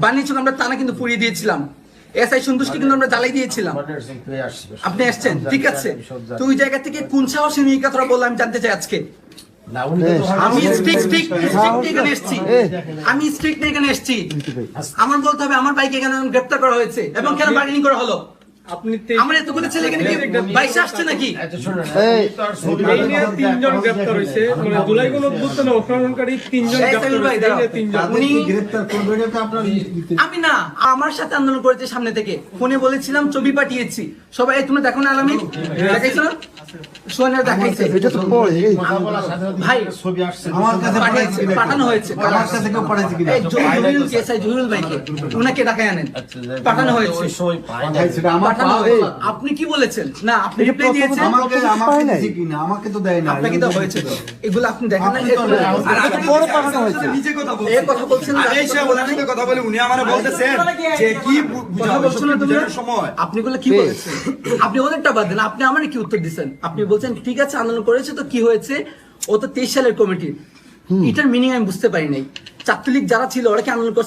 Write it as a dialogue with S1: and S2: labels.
S1: বানিয়েছিল আমরা তা না কিন্তু পুড়িয়ে দিয়েছিলাম। এসআই সন্তুষ্টি কিন্তু আমরা জ্বালাই দিয়েছিলাম। আপনি আসছেন, ঠিক আছে, তো ওই জায়গা থেকে কোন সাহসে নিয়ে কথাটা বললাম আমি জানতে চাই আজকে। আমি স্ট্রিক্ট এখানে এসেছি। আমার বলতে হবে আমার বাইকে কেন গ্রেপ্তার করা হয়েছে এবং কেন বার্গেনিং করা হলো। আমার এতগুলো ছেলে এখানে বাইশে আসছে নাকি?
S2: তিনজন গ্রেপ্তার হয়েছে, মানে জুলাই গণঅভ্যুত্থানে অংশগ্রহণকারী তিনজন
S1: আমি না, আমার সাথে আন্দোলন করেছে সামনে থেকে, ফোনে বলেছিলাম, ছবি পাঠিয়েছি সবাই। তুমি দেখো না আলামিন, দেখাইছো না? সোনার দেখাইছে, ভাই আমার কাছে পাঠিয়েছে, পাঠানো হয়েছে, আমার কাছে কেউ পাঠাইছে কিনা? এই জহুরুল কেসাই, জহুরুল ভাইকে উনাকে ঢাকায় আনেন, পাঠানো হয়েছে। আপনি কি বলেছেন? না, আপনি রিপ্লাই দিয়েছেন, আমাকে দিয়েছে কিনা? আমাকে তো দেয় না। আপনাকে তো হয়েছে তো, এগুলো আপনি দেখেন না। আর আপনি বড় পাঠানো হয়েছে, নিজে কথা বলছেন, এই কথা বলছেন, এই সে ওনাকে কথা বলে উনি আমারে বলতেছেন যে কি কথা বলছেন না তুমি সময়। আপনি বলে কি বলেছেন? আপনি ওদেরটা বাদ দেন, আপনি আমারে কি উত্তর দিবেন? আপনি বলছেন ঠিক আছে আন্দোলন করেছে তো কি হয়েছে, ও তো 23 সালের কমিটি। এটার মিনিং আমি বুঝতে পারি নাই। ছাত্রলীগ যারা ছিল ওরা কি আন্দোলন করছে